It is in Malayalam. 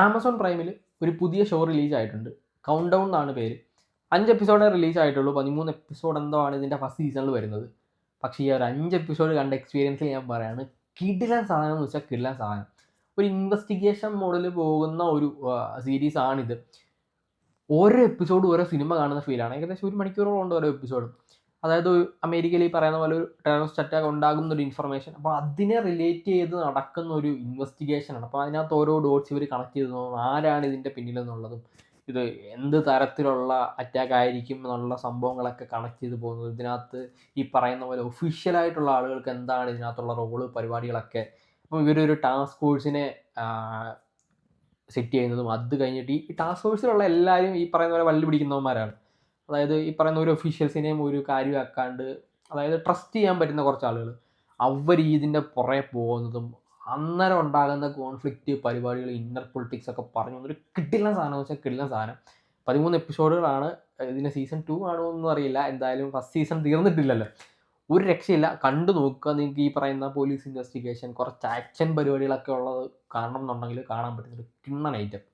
ആമസോൺ പ്രൈമിൽ ഒരു പുതിയ ഷോ റിലീസ് ആയിട്ടുണ്ട്. കൗണ്ട് ഡൗൺ എന്നാണ് പേര്. 5 എപ്പിസോഡേ റിലീസ് ആയിട്ടുള്ളൂ. 13 എപ്പിസോഡ് എന്തോ ആണ് ഇതിൻ്റെ ഫസ്റ്റ് സീസണിൽ വരുന്നത്. പക്ഷേ ഈ ഒരു 5 എപ്പിസോഡ് കണ്ട എക്സ്പീരിയൻസിൽ ഞാൻ പറയാണ്, കിടിലൻ സാധനം എന്ന് വെച്ചാൽ കിടിലൻ സാധനം. ഒരു ഇൻവെസ്റ്റിഗേഷൻ മോഡിൽ പോകുന്ന ഒരു സീരീസ് ആണിത്. ഓരോ എപ്പിസോഡും ഓരോ സിനിമ കാണുന്ന ഫീലാണ്. ഏകദേശം 1 മണിക്കൂറോളം ഉണ്ട് ഓരോ എപ്പിസോഡും. അതായത് അമേരിക്കയിൽ ഈ പറയുന്ന പോലെ ഒരു ടെററിസ്റ്റ് അറ്റാക്ക് ഉണ്ടാകുന്ന ഒരു ഇൻഫർമേഷൻ, അപ്പോൾ അതിനെ റിലേറ്റ് ചെയ്ത് നടക്കുന്ന ഒരു ഇൻവെസ്റ്റിഗേഷനാണ്. അപ്പോൾ അതിനകത്ത് ഓരോ ഡോട്ട്സ് ഇവർ കണക്ട് ചെയ്ത് പോകുന്നു, ആരാണ് ഇതിൻ്റെ പിന്നിലെന്നുള്ളതും ഇത് എന്ത് തരത്തിലുള്ള അറ്റാക്ക് ആയിരിക്കും എന്നുള്ള സംഭവങ്ങളൊക്കെ കണക്ട് ചെയ്ത് പോകുന്നത്. ഇതിനകത്ത് ഈ പറയുന്ന പോലെ ഒഫീഷ്യലായിട്ടുള്ള ആളുകൾക്ക് എന്താണ് ഇതിനകത്തുള്ള റോള്, പരിപാടികളൊക്കെ. അപ്പോൾ ഇവരൊരു ടാസ്ക് ഫോഴ്സിനെ സെറ്റ് ചെയ്യുന്നതും, അത് കഴിഞ്ഞിട്ട് ഈ ടാസ്ക് ഫോഴ്സിലുള്ള എല്ലാവരും ഈ പറയുന്ന പോലെ വള്ളി പിടിക്കുന്നവന്മാരാണ്. അതായത് ഈ പറയുന്ന ഒരു ഒഫീഷ്യൽസിനെയും ഒരു കാര്യമാക്കാണ്ട്, അതായത് ട്രസ്റ്റ് ചെയ്യാൻ പറ്റുന്ന കുറച്ച് ആളുകൾ, അവർ ഇതിൻ്റെ പുറകെ പോകുന്നതും അന്നേരം ഉണ്ടാകുന്ന കോൺഫ്ലിക്റ്റ് പരിപാടികൾ, ഇന്നർ പൊളിറ്റിക്സ് ഒക്കെ പറഞ്ഞു ഒരു കിടിലൻ സാധനം എന്ന് വെച്ചാൽ കിടിലൻ സാധനം. 13 എപ്പിസോഡുകളാണ്. ഇതിന് സീസൺ 2 ആണോ എന്നും അറിയില്ല. എന്തായാലും ഫസ്റ്റ് സീസൺ തീർന്നിട്ടില്ലല്ലോ. ഒരു രക്ഷയില്ല, കണ്ടു നോക്കുക. നിങ്ങൾക്ക് ഈ പറയുന്ന പോലീസ് ഇൻവെസ്റ്റിഗേഷൻ, കുറച്ച് ആക്ഷൻ പരിപാടികളൊക്കെ ഉള്ളത് കാണണം എന്നുണ്ടെങ്കിൽ കാണാൻ പറ്റുന്നൊരു കിണ്ണൻ ഐറ്റം.